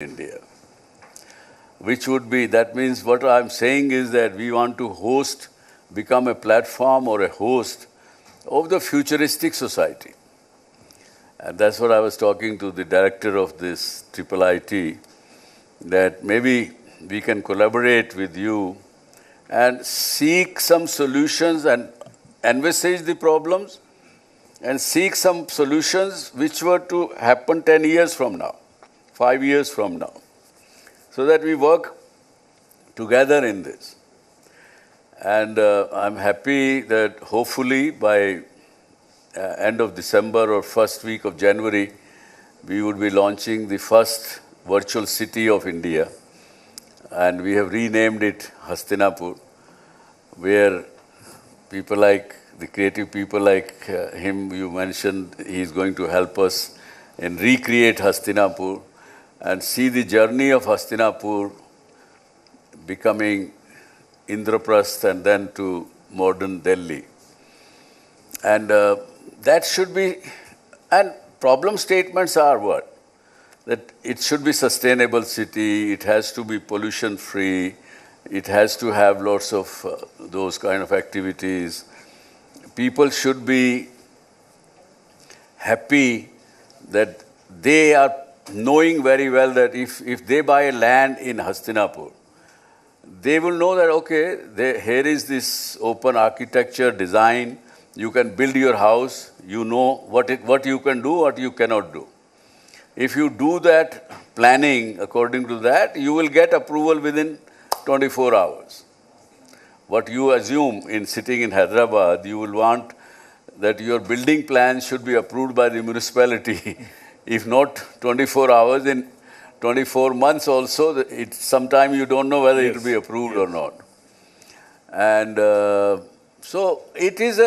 India, which would be, that means what I'm saying is that we want to host, become a platform or a host of the futuristic society. And that's what I was talking to the director of this Triple IT, that maybe we can collaborate with you and seek some solutions and envisage the problems and seek some solutions which were to happen 10 years from now, 5 years from now, so that we work together in this. And I'm happy that hopefully by end of December or first week of January, we would be launching the first virtual city of India. And we have renamed it Hastinapur, where people like, the creative people like him you mentioned, he's going to help us in recreate Hastinapur and see the journey of Hastinapur becoming Indraprasth and then to modern Delhi. And that should be, and problem statements are what? That it should be sustainable city, it has to be pollution free, it has to have lots of those kind of activities. People should be happy that they are knowing very well that if they buy a land in Hastinapur, they will know that, okay, here is this open architecture design, you can build your house, you know what you can do, what you cannot do. If you do that planning according to that, you will get approval within 24 hours. What you assume in sitting in Hyderabad, you will want that your building plan should be approved by the municipality. If not 24 hours, in 24 months also, sometime you don't know whether it will be approved or not. And so it is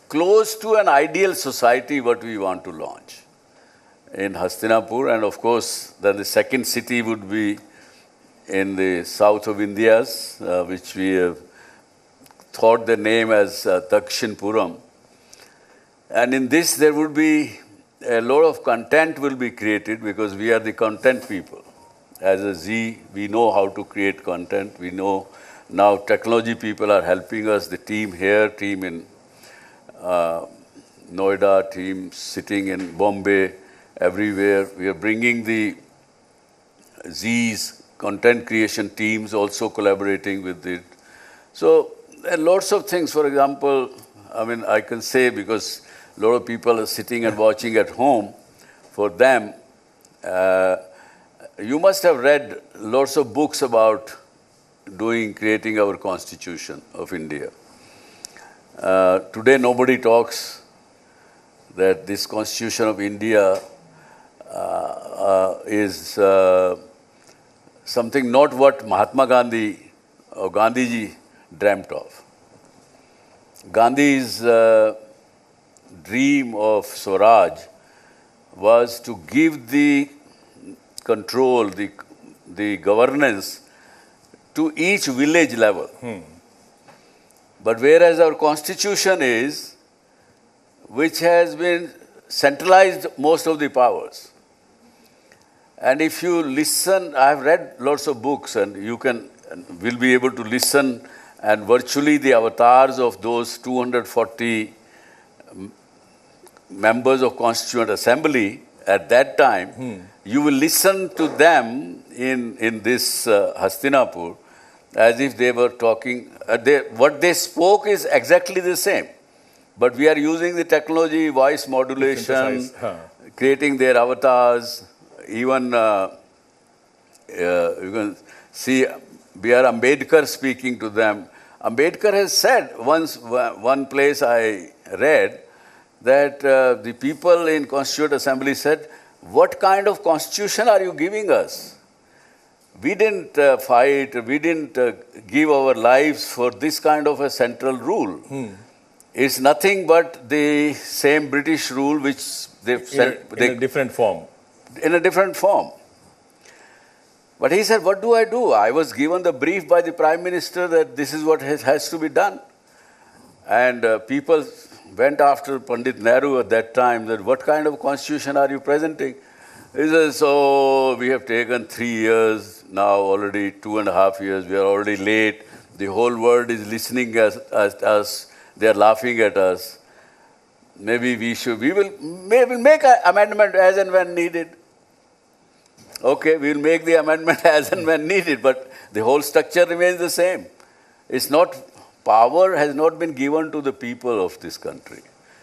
close to an ideal society what we want to launch in Hastinapur. And of course, then the second city would be in the south of India, which we have thought the name as Dakshinpuram. And in this there would be a lot of content will be created because we are the content people. As a Z, we know how to create content. We know now technology people are helping us, the team here, team in Noida, team sitting in Bombay, everywhere. We are bringing the Z's content creation teams also collaborating with it. So there are lots of things. For example, I mean, I can say because a lot of people are sitting and watching at home. For them, you must have read lots of books about creating our Constitution of India. Today, nobody talks that this Constitution of India is something not what Mahatma Gandhi or Gandhiji dreamt of. Gandhi's dream of Swaraj was to give the control, the governance to each village level. But whereas our constitution is, which has been centralized most of the powers. And if you listen, I have read lots of books and you will be able to listen, and virtually the avatars of those 240 members of Constituent Assembly at that time, you will listen to them in this Hastinapur as if they were talking, what they spoke is exactly the same. But we are using the technology, voice modulation, creating their avatars. Even you can see B.R. Ambedkar speaking to them. Ambedkar has said once, one place I read, that the people in Constituent Assembly said, what kind of constitution are you giving us? We didn't fight, we didn't give our lives for this kind of a central rule. It's nothing but the same British rule which they've sent. In a different form. In a different form. But he said, what do? I was given the brief by the Prime Minister that this is what has to be done. And people went after Pandit Nehru at that time that what kind of constitution are you presenting? He says, so we have taken 3 years, now already 2.5 years, we are already late. The whole world is listening at us, they are laughing at us. Maybe we will make an amendment as and when needed. Okay, we will make the amendment as and when needed, but the whole structure remains the same. It's not, power has not been given to the people of this country,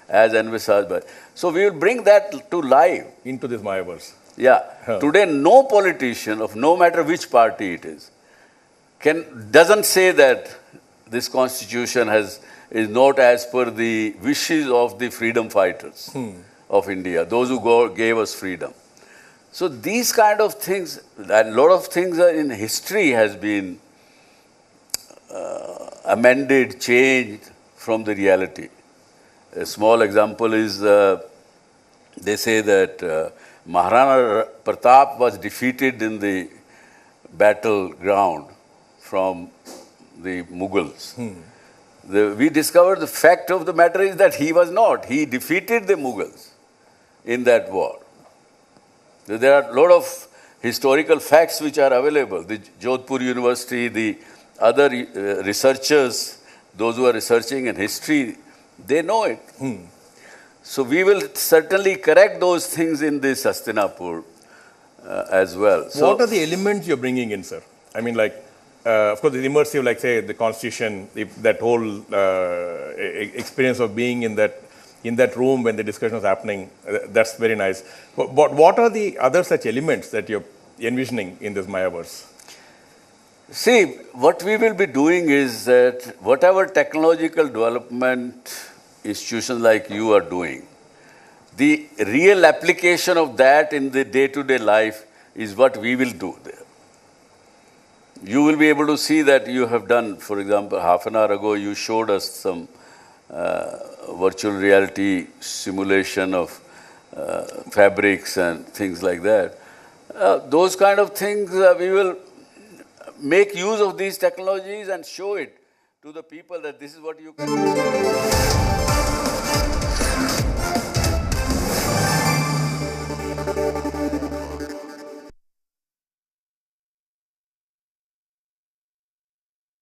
as envisaged by. So we will bring that to life. Into this Mayaverse. Yeah. Today, no politician of no matter which party it is, doesn't say that this constitution is not as per the wishes of the freedom fighters of India, those who gave us freedom. So these kind of things, a lot of things in history has been amended, changed from the reality. A small example is, they say that Maharana Pratap was defeated in the battleground from the Mughals. We discovered the fact of the matter is that he was not. He defeated the Mughals in that war. There are a lot of historical facts which are available. The Jodhpur University, the other researchers, those who are researching in history, they know it. So we will certainly correct those things in this Hastinapur as well. So what are the elements you're bringing in, sir? I mean, like, of course, the immersive, like, say, the constitution, that whole experience of being in that room when the discussion was happening, that's very nice. But what are the other such elements that you're envisioning in this Mayaverse? See, what we will be doing is that whatever technological development institutions like you are doing, the real application of that in the day-to-day life is what we will do there. You will be able to see that you have done, for example, half an hour ago, you showed us some virtual reality simulation of fabrics and things like that. Those kind of things, we will make use of these technologies and show it to the people that this is what you can do.